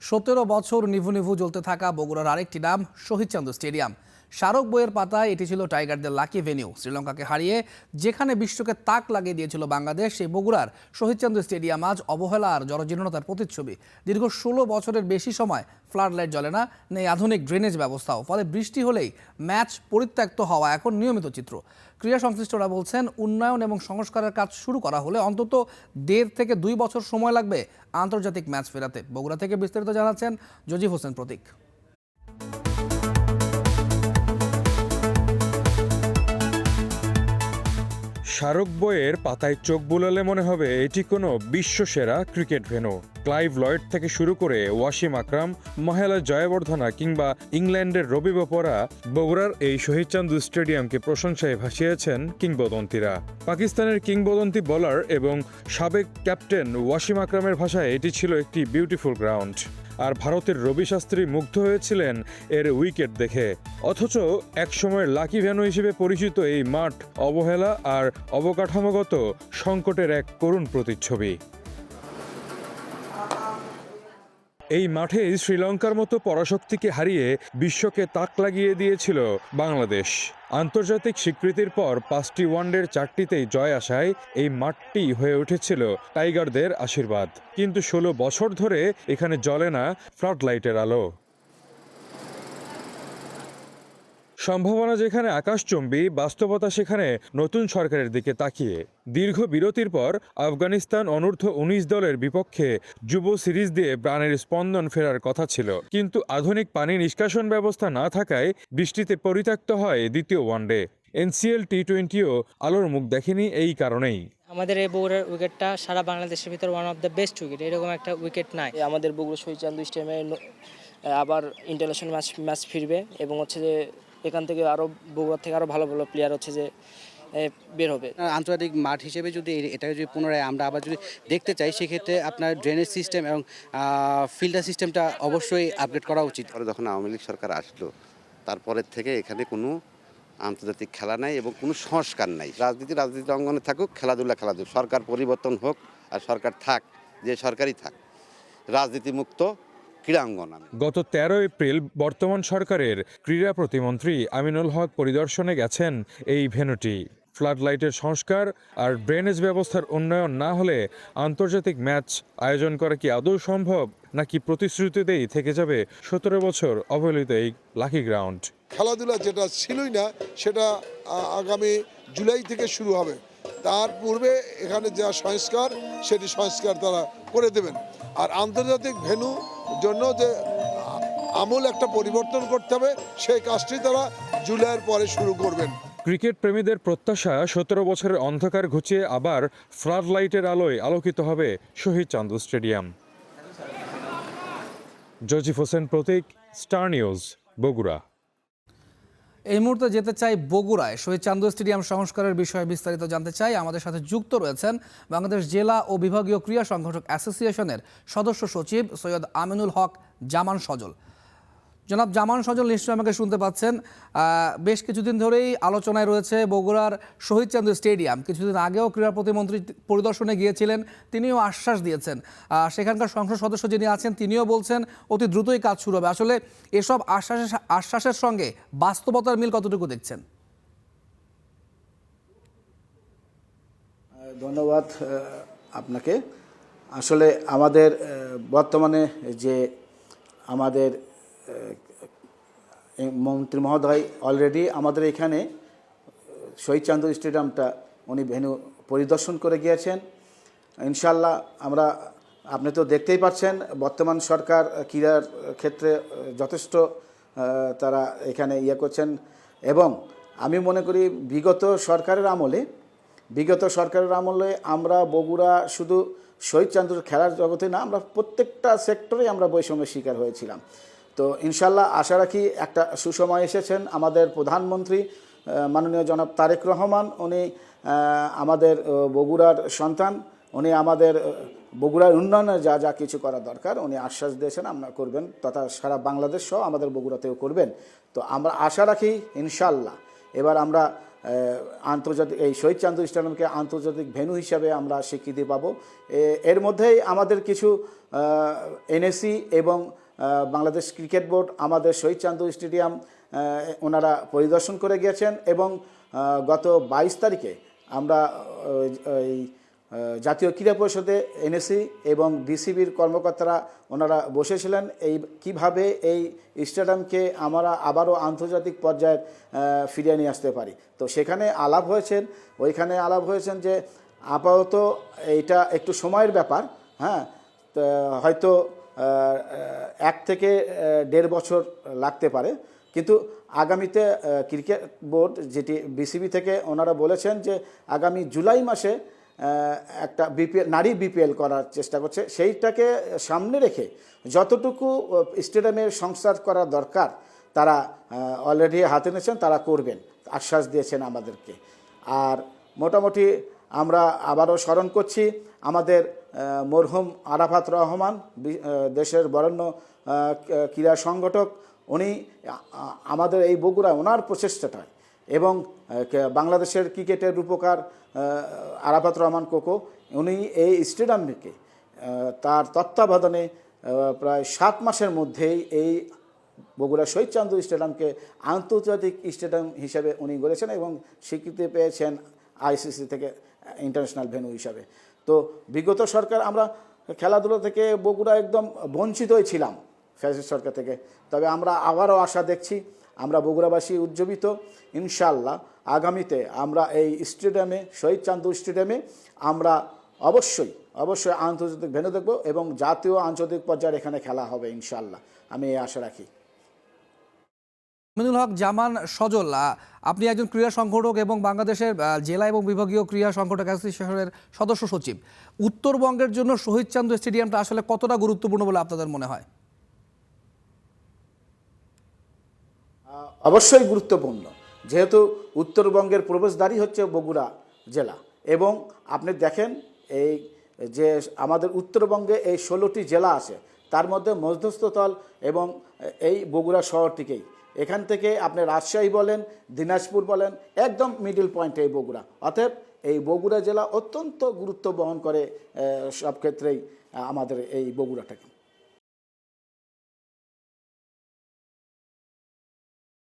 17 বছর নিভু নিভু জ্বলতে থাকা বগুড়ার আরেকটি নাম শহীদ চান্দু স্টেডিয়াম। স্মারক বইয়ের পাতায় এটি ছিল টাইগারদের লাকি ভেন্যু। শ্রীলঙ্কাকে হারিয়ে যেখানে বিশ্বকে তাক লাগিয়ে দিয়েছিল বাংলাদেশ, সেই বগুড়ার শহীদ চান্দু স্টেডিয়াম আজ অবহেলা আর জরাজীর্ণতার প্রতিচ্ছবি। দীর্ঘ 16 বছরের বেশি সময় ফ্লাড লাইট জ্বলে না, নেই আধুনিক ড্রেনেজ ব্যবস্থাও। ফলে বৃষ্টি হলেই ম্যাচ পরিত্যক্ত হওয়া এখন নিয়মিত চিত্র। ক্রীড়া সংশ্লিষ্টরা বলছেন, উন্নয়ন এবং সংস্কারের কাজ শুরু করা হলে অন্তত 1.5 থেকে 2 বছর সময় লাগবে আন্তর্জাতিক ম্যাচ ফেরাতে। বগুড়া থেকে বিস্তারিত জানাচ্ছেন জজিব হোসেন প্রতীক। স্মারক বইয়ের পাতায় চোখ বুলালে মনে হবে এটি কোনো বিশ্বসেরা ক্রিকেট ভেন্যু। ক্লাইভ লয়েড থেকে শুরু করে ওয়াসিম আকরাম, মহেলা জয়াবর্ধনা কিংবা ইংল্যান্ডের রবি বপরা বগুড়ার এই শহীদ চান্দু স্টেডিয়ামকে প্রশংসায় ভাসিয়েছেন কিংবদন্তিরা। পাকিস্তানের কিংবদন্তি বোলার এবং সাবেক ক্যাপ্টেন ওয়াসিম আকরামের ভাষায় এটি ছিল একটি বিউটিফুল গ্রাউন্ড। আর ভারতের রবি শাস্ত্রী মুগ্ধ হয়েছিলেন এর উইকেট দেখে। অথচ একসময়ের লাকি ভেন্যু হিসেবে পরিচিত এই মাঠ অবহেলা আর অবকাঠামোগত সংকটের এক করুণ প্রতিচ্ছবি। এই মাঠেই শ্রীলঙ্কার মতো পরাশক্তিকে হারিয়ে বিশ্বকে তাক লাগিয়ে দিয়েছিল বাংলাদেশ। আন্তর্জাতিক স্বীকৃতির পর 5টি ওয়ানডের 4টিতেই জয় আসায় এই মাঠটি হয়ে উঠেছিল টাইগারদের আশীর্বাদ। কিন্তু 16 বছর ধরে এখানে জ্বলে না ফ্লাড লাইটের আলো। সম্ভাবনা যেখানে আকাশচুম্বী, বাস্তবতা সেখানে নতুন সরকারের দিকে তাকিয়ে। দীর্ঘ বিরতির পর আফগানিস্তান অনূর্ধ্ব 19 দলের বিপক্ষে যুব সিরিজ দিয়ে প্রাণের স্পন্দন ফেরার কথা ছিল, কিন্তু আধুনিক পানি নিষ্কাশন ব্যবস্থা না থাকায় বৃষ্টিতে পরিত্যক্ত হয় দ্বিতীয় ওয়ানডে। NCL T20ও আলোর মুখ দেখেনি এই কারণেই। আমাদের এই বগুড়ার উইকেটটা সারা বাংলাদেশের ভিতর one of the best wicket, এরকম একটা উইকেট নাই। আমাদের বগুড়া শহীদ চান্দু স্টেডিয়ামে আবার ইন্টারন্যাশনাল ম্যাচ ফিরবে এবং হচ্ছে যে এখান থেকে আরও বগুড়া থেকে আরও ভালো ভালো প্লেয়ার হচ্ছে যে বের হবে। আন্তর্জাতিক মাঠ হিসেবে যদি এটাকে যদি পুনরায় আমরা আবার যদি দেখতে চাই, সেক্ষেত্রে আপনার ড্রেনেজ সিস্টেম এবং ফিল্টার সিস্টেমটা অবশ্যই আপগ্রেড করা উচিত। যখন আওয়ামী লীগ সরকার আসলো, তারপরের থেকে এখানে কোনো আন্তর্জাতিক খেলা নাই এবং কোনো সংস্কার নাই। রাজনীতি অঙ্গনে থাকুক, খেলাধুলা সরকার পরিবর্তন হোক আর সরকার থাক, যে সরকারই থাক, রাজনীতি মুক্ত ক্রীড়াঙ্গন। গত 13 এপ্রিল বর্তমান সরকারের ক্রীড়া প্রতিমন্ত্রী আমিনুল হক পরিদর্শনে গেছেন এই ভেন্যুটি। ফ্লাড লাইটের সংস্কার আর ড্রেনেজ ব্যবস্থার উন্নয়ন না হলে আন্তর্জাতিক ম্যাচ আয়োজন করা কি আদৌ সম্ভব, নাকি প্রতিশ্রুতিতেই থেকে যাবে 17 বছর অবহেলিত এই লাকি গ্রাউন্ড? খেলাধুলা যেটা ছিলই না, সেটা আগামী জুলাই থেকে শুরু হবে। তার পূর্বে এখানে যা সংস্কার, সেটি সংস্কার তারা করে দেবেন। আর আন্তর্জাতিক ভেন্যু জন্য যে আমূল একটা পরিবর্তন করতে হবে, সেই কাজটি তারা জুলাইয়ের পরে শুরু করবেন। ক্রিকেট প্রেমীদের প্রত্যাশা, 17 বছরের অন্ধকার ঘুচিয়ে আবার ফ্লাড লাইটের আলোয় আলোকিত হবে শহীদ চান্দু স্টেডিয়াম। জজিব হোসেন প্রতীক, স্টার নিউজ, বগুড়া। এই মুহূর্তে যেতে চাই বগুড়ায়। শহীদ চান্দু স্টেডিয়াম সংস্কারের বিষয়ে বিস্তারিত জানতে চাই। আমাদের সাথে যুক্ত রয়েছেন বাংলাদেশ জেলা ও বিভাগীয় ক্রীড়া সংগঠক অ্যাসোসিয়েশনের সদস্য সচিব সৈয়দ আমিনুল হক জামান সজল। জনাব জামান সজল, নিশ্চয়ই আমাকে শুনতে পাচ্ছেন। বেশ কিছুদিন ধরেই আলোচনায় রয়েছে বগুড়ার শহীদ চান্দু স্টেডিয়াম। কিছুদিন আগেও ক্রীড়া প্রতিমন্ত্রী পরিদর্শনে গিয়েছিলেন, তিনিও আশ্বাস দিয়েছেন। সেখানকার সংসদ সদস্য যিনি আছেন তিনিও বলছেন অতি দ্রুতই কাজ শুরু হবে। আসলে এসব আশ্বাসের সঙ্গে বাস্তবতার মিল কতটুকু দেখছেন? ধন্যবাদ আপনাকে। আসলে আমাদের বর্তমানে যে আমাদের মন্ত্রী মহোদয় অলরেডি আমাদের এখানে শহীদ চান্দু স্টেডিয়ামটা উনি ভেন্যু পরিদর্শন করে গিয়েছেন। ইনশাল্লাহ আপনি তো দেখতেই পাচ্ছেন, বর্তমান সরকার ক্রীড়ার ক্ষেত্রে যথেষ্ট তারা এখানে করছেন। এবং আমি মনে করি বিগত সরকারের আমলে আমরা বগুড়া শুধু শহীদ চান্দুর খেলার জগতে না, আমরা প্রত্যেকটা সেক্টরেই আমরা বৈষম্যের শিকার হয়েছিলাম। তো ইনশাল্লাহ আশা রাখি একটা সুসময় এসেছেন। আমাদের প্রধানমন্ত্রী মাননীয় জনাব তারেক রহমান, উনি আমাদের বগুড়ার সন্তান, উনি আমাদের বগুড়ার উন্নয়নে যা যা কিছু করা দরকার উনি আশ্বাস দিয়েছেন আমরা করবেন, তথা সারা বাংলাদেশ সহ আমাদের বগুড়াতেও করবেন। তো আমরা আশা রাখি ইনশাল্লাহ এবার আমরা আন্তর্জাতিক এই শহীদ চান্দু স্টেডিয়ামকে আন্তর্জাতিক ভেন্যু হিসাবে আমরা স্বীকৃতি পাবো। এর মধ্যেই আমাদের কিছু এনএসি এবং বাংলাদেশ ক্রিকেট বোর্ড আমাদের শহীদ চান্দু স্টেডিয়াম ওনারা পরিদর্শন করে গিয়েছেন এবং গত 22 তারিখে আমরা এই জাতীয় ক্রীড়া পরিষদে এনএসি এবং বিসিবির কর্মকর্তারা ওনারা বসেছিলেন এই কিভাবে এই স্টেডিয়ামকে আমরা আবারও আন্তর্জাতিক পর্যায়ে ফিরিয়ে নিয়ে আসতে পারি। তো সেখানে ওইখানে আলাপ হয়েছেন যে আপাতত এইটা একটু সময়ের ব্যাপার, হ্যাঁ, হয়তো 1 থেকে 1.5 বছর লাগতে পারে, কিন্তু আগামীতে ক্রিকেট বোর্ড যেটি বিসিবি থেকে ওনারা বলেছেন যে আগামী জুলাই মাসে একটা নারী বিপিএল করার চেষ্টা করছে। সেইটাকে সামনে রেখে যতটুকু স্টেডিয়ামের সংস্কার করা দরকার তারা অলরেডি হাতে নিয়েছেন, তারা করবেন, আশ্বাস দিয়েছেন আমাদেরকে। আর মোটামুটি আমরা আবারও স্মরণ করছি আমাদের মরহুম আরাফাত রহমান, দেশের বরেণ্য ক্রীড়া সংগঠক। উনি আমাদের এই বগুড়ায় ওনার প্রচেষ্টাটায় এবং বাংলাদেশের ক্রিকেটের রূপকার আরাফাত রহমান কোকো, উনি এই স্টেডিয়ামকে তার তত্ত্বাবধানে প্রায় 7 মাসের মধ্যেই এই বগুড়া শহীদ চান্দু স্টেডিয়ামকে আন্তর্জাতিক স্টেডিয়াম হিসেবে উনি গড়েছেন এবং স্বীকৃতি পেয়েছেন আইসিসি থেকে ইন্টারন্যাশনাল ভেন্যু হিসাবে। তো বিগত সরকার আমরা খেলাধুলা থেকে বগুড়া একদম বঞ্চিতই ছিলাম ফ্যাসিস্ট সরকার থেকে, তবে আমরা আবারও আশা দেখছি, আমরা বগুড়াবাসী উজ্জীবিত। ইনশাআল্লাহ আগামীতে আমরা এই স্টেডিয়ামে শহীদ চান্দু স্টেডিয়ামে আমরা অবশ্যই আন্তর্জাতিক ভেন্যু দেখব এবং জাতীয় আন্তর্জাতিক পর্যায়ে এখানে খেলা হবে ইনশাআল্লাহ, আমি এই আশা রাখি। আমিনুল হক জামান সজল, আপনি একজন ক্রীড়া সংগঠক এবং বাংলাদেশের জেলা এবং বিভাগীয় ক্রীড়া সংগঠক অ্যাসোসিয়েশনের সদস্য সচিব। উত্তরবঙ্গের জন্য শহীদ চান্দু স্টেডিয়ামটা আসলে কতটা গুরুত্বপূর্ণ বলে আপনাদের মনে হয়? অবশ্যই গুরুত্বপূর্ণ, যেহেতু উত্তরবঙ্গের প্রবেশদ্বারই হচ্ছে বগুড়া জেলা এবং আপনি দেখেন এই যে আমাদের উত্তরবঙ্গে এই 16টি জেলা আছে, তার মধ্যে মধ্যস্থতল এবং এই বগুড়া শহরটিকেই, এখান থেকে আপনি রাজশাহী বলেন, দিনাজপুর বলেন, একদম মিডল পয়েন্টে এই বগুড়া। অতএব এই বগুড়া জেলা অত্যন্ত গুরুত্ব বহন করে সব ক্ষেত্রেই আমাদের এই বগুড়াটাকে।